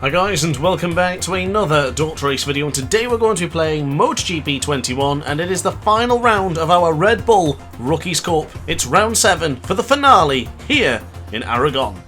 Hi guys, and welcome back to another DrAce video, and today we're going to be playing MotoGP 21, and it is the final round of our Red Bull Rookies Cup. It's round 7 for the finale here in Aragon.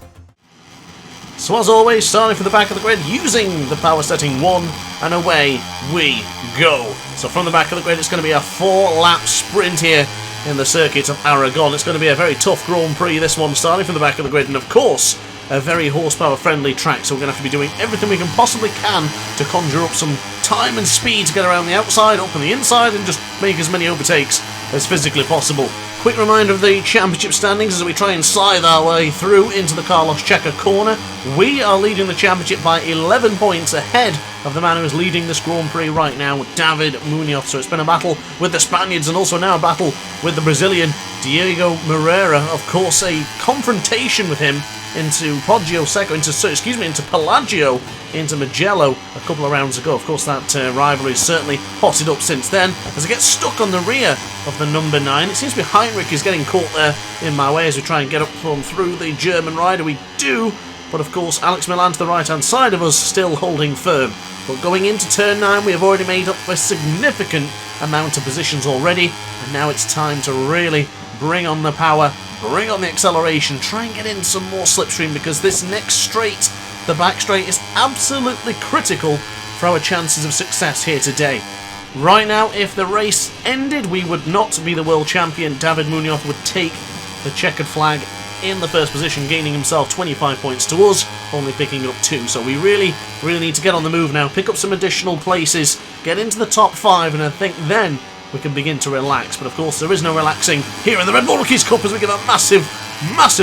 So as always, starting from the back of the grid using the power setting 1, and away we go. So from the back of the grid it's going to be a 4-lap sprint here in the circuit of Aragon. It's going to be a very tough Grand Prix, this one, starting from the back of the grid, and of course a very horsepower friendly track, so we're going to have to be doing everything we can possibly to conjure up some time and speed to get around the outside, up on the inside, and just make as many overtakes as physically possible. Quick reminder of the championship standings as we try and slide our way through into the Carlos Checa corner. We are leading the championship by 11 points ahead of the man who is leading this Grand Prix right now, David Munoz. So it's been a battle with the Spaniards and also now a battle with the Brazilian Diego Moreira. Of course, a confrontation with him into into Pelagio, into Mugello a couple of rounds ago. Of course, that rivalry has certainly hotted up since then, as it gets stuck on the rear of the number 9. It seems to be Heinrich is getting caught there in my way as we try and get up from through the German rider. We do, but of course Alex Milan to the right hand side of us still holding firm. But going into turn 9 we have already made up a significant amount of positions already, and now it's time to really bring on the power, bring on the acceleration, try and get in some more slipstream, because this next straight, the back straight, is absolutely critical for our chances of success here today. Right now, if the race ended, we would not be the world champion. David Munoz would take the checkered flag in the first position, gaining himself 25 points to us, only picking up 2. So we really need to get on the move now, pick up some additional places, get into the top 5, and I think then we can begin to relax. But of course there is no relaxing here in the Red Bull Rookies Cup as we give a massive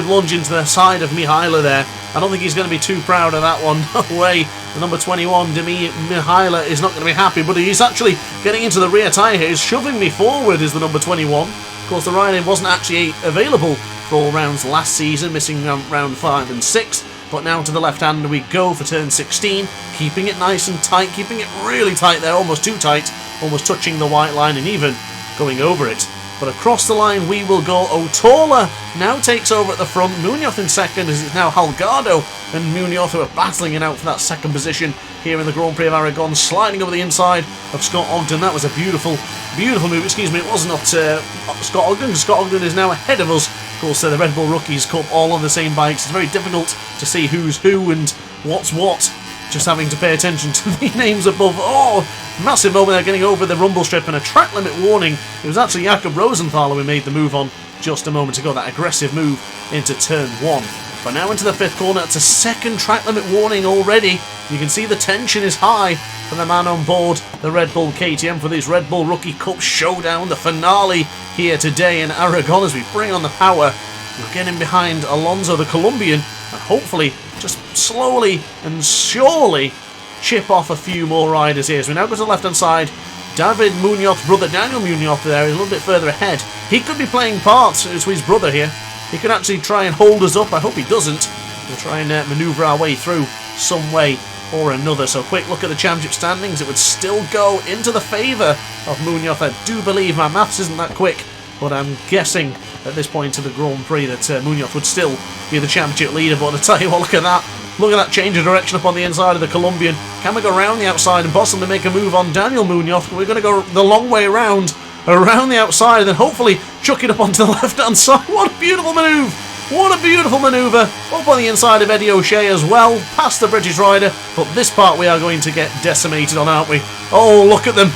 lunge into the side of Mihaila there. I don't think he's going to be too proud of that one. No way. The number 21, Mihaila, is not going to be happy, but he's actually getting into the rear tyre here. He's shoving me forward, is the number 21. Of course, the rider wasn't actually available for all rounds last season, missing round 5 and 6. But now to the left hand we go for turn 16, keeping it nice and tight, keeping it really tight there, almost too tight, almost touching the white line and even going over it. But across the line we will go. Otola now takes over at the front, Munoz in second, as it's now Holgado and Munoz who are battling it out for that second position here in the Grand Prix of Aragon, sliding over the inside of Scott Ogden. That was a beautiful move. Excuse me, it was not Scott Ogden. Scott Ogden is now ahead of us. Of course, the Red Bull Rookies Cup, all on the same bikes. It's very difficult to see who's who and what's what, just having to pay attention to the names above. Oh, massive moment there, getting over the rumble strip and a track limit warning. It was actually Jakob Rosenthal who made the move on just a moment ago, that aggressive move into turn 1. But now into the 5th corner, it's a second track limit warning already. You can see the tension is high for the man on board the Red Bull KTM for this Red Bull Rookie Cup showdown, the finale here today in Aragon as we bring on the power. We're getting behind Alonso, the Colombian, and hopefully just slowly and surely chip off a few more riders here. So we now go to the left hand side. David Munoz, brother Daniel Munoz there, is a little bit further ahead. He could be playing parts to his brother here. He could actually try and hold us up. I hope he doesn't. We'll try and manoeuvre our way through some way or another. So quick look at the championship standings. It would still go into the favour of Munoz. I do believe my maths isn't that quick, but I'm guessing at this point in the Grand Prix that Munoz would still be the championship leader. But I tell you what, look at that. Look at that change of direction up on the inside of the Colombian. Can we go around the outside and possibly make a move on Daniel Munoz? We're going to go the long way around the outside and then hopefully chuck it up onto the left-hand side. What a beautiful move! What a beautiful manoeuvre. Up on the inside of Eddie O'Shea as well, past the British rider. But this part we are going to get decimated on, aren't we? Oh, look at them.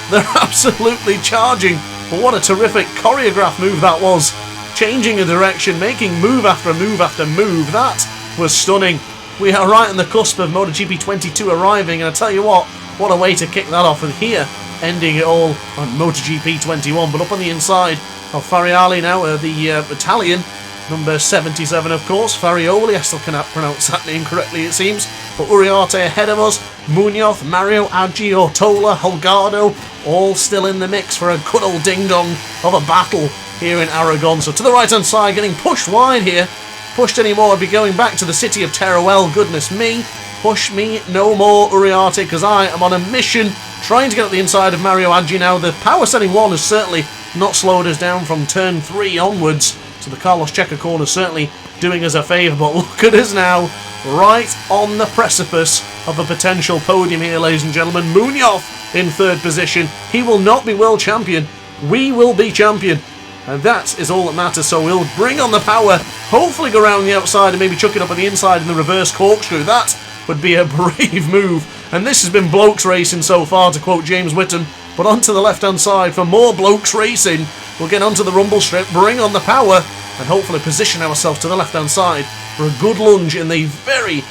They're absolutely charging. But what a terrific choreographed move that was. Changing a direction, making move after move after move. That was stunning. We are right on the cusp of MotoGP 22 arriving, and I tell you what a way to kick that off. And here, ending it all on MotoGP 21. But up on the inside of Farioli now, the Italian, number 77 of course, Farioli, I still cannot pronounce that name correctly it seems. But Uriarte ahead of us, Munoz, Mario, Aggi, Otola, Holgado, all still in the mix for a good old ding-dong of a battle here in Aragon. So to the right-hand side, getting pushed wide here. Pushed anymore, I'd be going back to the city of Teruel, goodness me. Push me no more, Uriarte, because I am on a mission trying to get up the inside of Mario Aggi now. The power setting 1 has certainly not slowed us down from turn 3 onwards. So the Carlos Checa corner certainly doing us a favour, but look at us now. right on the precipice of a potential podium here, ladies and gentlemen. Munoz in third position. He will not be world champion. We will be champion. And that is all that matters. So we'll bring on the power, hopefully go around the outside and maybe chuck it up on the inside in the reverse corkscrew. That would be a brave move. And this has been blokes racing so far, to quote James Whittam. But onto the left-hand side for more blokes racing. We'll get onto the rumble strip, bring on the power, and hopefully position ourselves to the left-hand side for a good lunge in the very,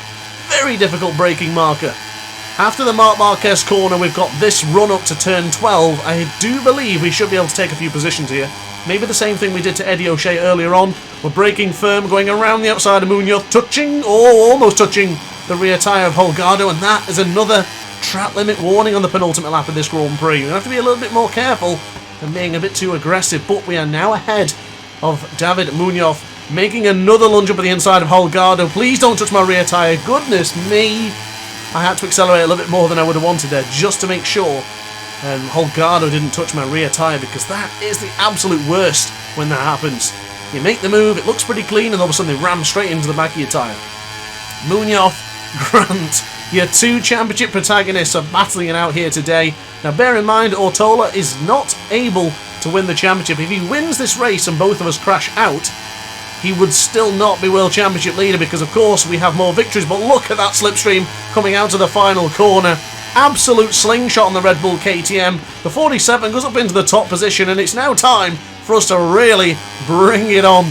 very difficult braking marker. After the Marc Marquez corner, we've got this run up to turn 12. I do believe we should be able to take a few positions here. Maybe the same thing we did to Eddie O'Shea earlier on. We're braking firm, going around the outside of Munoz, touching, or almost touching, the rear tyre of Holgado, and that is another track limit warning on the penultimate lap of this Grand Prix. We have to be a little bit more careful and being a bit too aggressive, but we are now ahead of David Munoz, making another lunge up at the inside of Holgado. Please don't touch my rear tyre. Goodness me. I had to accelerate a little bit more than I would have wanted there just to make sure Holgado didn't touch my rear tyre, because that is the absolute worst when that happens. You make the move, it looks pretty clean, and all of a sudden they ram straight into the back of your tyre. Munoz, Grant, your two championship protagonists are battling it out here today. Now bear in mind, Ortola is not able to win the championship. If he wins this race and both of us crash out, he would still not be world championship leader, because of course we have more victories. But look at that slipstream coming out of the final corner. Absolute slingshot on the Red Bull KTM. The 47 goes up into the top position, and it's now time for us to really bring it on.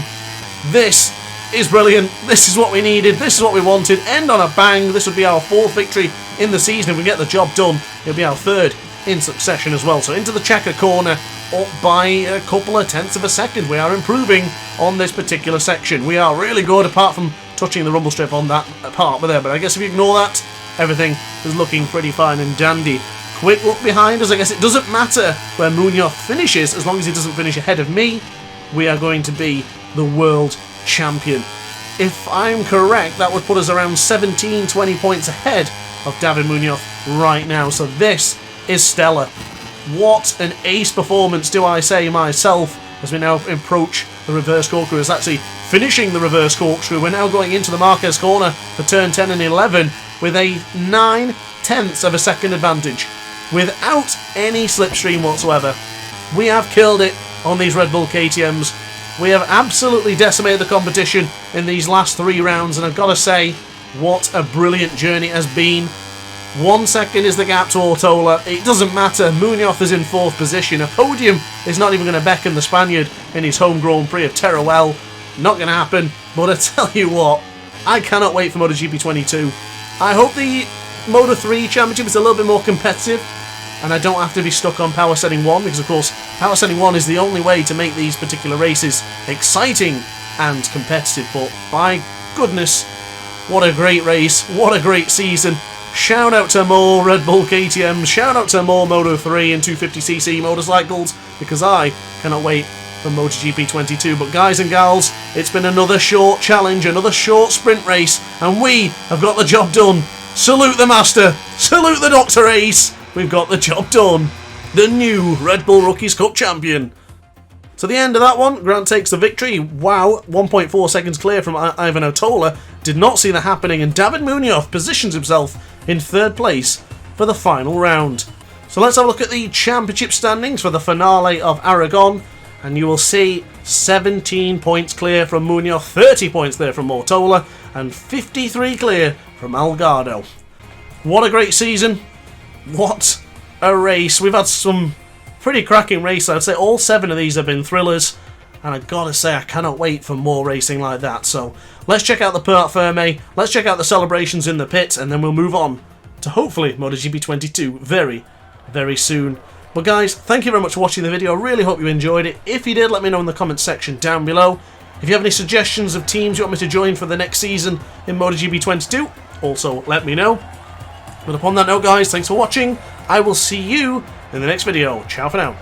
This is brilliant. This is what we needed. This is what we wanted. End on a bang. This would be our fourth victory in the season. If we get the job done, it'll be our third in succession as well. So into the checker corner, up by a couple of tenths of a second. We are improving on this particular section. We are really good, apart from touching the rumble strip on that part there. But I guess if you ignore that, everything is looking pretty fine and dandy. Quick look behind us. I guess it doesn't matter where Munoz finishes, as long as he doesn't finish ahead of me. We are going to be the world champion. If I'm correct, that would put us around 17-20 points ahead of David Munoz right now. So this is stellar. What an ace performance, do I say myself, as we now approach the reverse corkscrew. It's actually finishing the reverse corkscrew. We're now going into the Marquez corner for turn 10 and 11 with a 9/10 of a second advantage, without any slipstream whatsoever. We have killed it on these Red Bull KTMs. We have absolutely decimated the competition in these last 3 rounds, and I've got to say, what a brilliant journey it has been. 1 second is the gap to Ortola. It doesn't matter. Munoz is in 4th position. A podium is not even going to beckon the Spaniard in his home Grand Prix of Teruel. Not going to happen. But I tell you what, I cannot wait for MotoGP 22. I hope the Moto 3 Championship is a little bit more competitive, and I don't have to be stuck on Power Setting 1, because of course Power Setting 1 is the only way to make these particular races exciting and competitive. But by goodness, what a great race, what a great season. Shout out to more Red Bull KTMs, shout out to more Moto 3 and 250cc motorcycles, because I cannot wait for MotoGP 22. But guys and gals, it's been another short challenge, another short sprint race, and we have got the job done. Salute the master, salute the Dr. Ace. We've got the job done. The new Red Bull Rookies Cup champion. To the end of that one, Grant takes the victory. Wow, 1.4 seconds clear from Ivan Ortola. Did not see that happening, and David Munoz positions himself in 3rd place for the final round. So let's have a look at the championship standings for the finale of Aragon, and you will see 17 points clear from Munoz, 30 points clear from Ortola, and 53 clear from Holgado. What a great season. What a race. We've had some pretty cracking races. I'd say all 7 of these have been thrillers, and I've got to say I cannot wait for more racing like that. So let's check out the Port Ferme, let's check out the celebrations in the pit, and then we'll move on to hopefully MotoGP 22 very, very soon. But guys, thank you very much for watching the video. I really hope you enjoyed it. If you did, let me know in the comments section down below. If you have any suggestions of teams you want me to join for the next season in MotoGP 22, also let me know. But upon that note, guys, thanks for watching. I will see you in the next video. Ciao for now.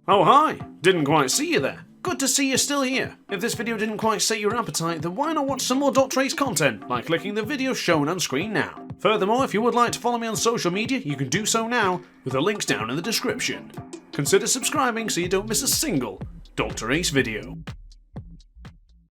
Oh hi! Didn't quite see you there. Good to see you're still here. If this video didn't quite set your appetite, then why not watch some more DrAce content by clicking the video shown on screen now. Furthermore, if you would like to follow me on social media, you can do so now with the links down in the description. Consider subscribing so you don't miss a single DrAce video.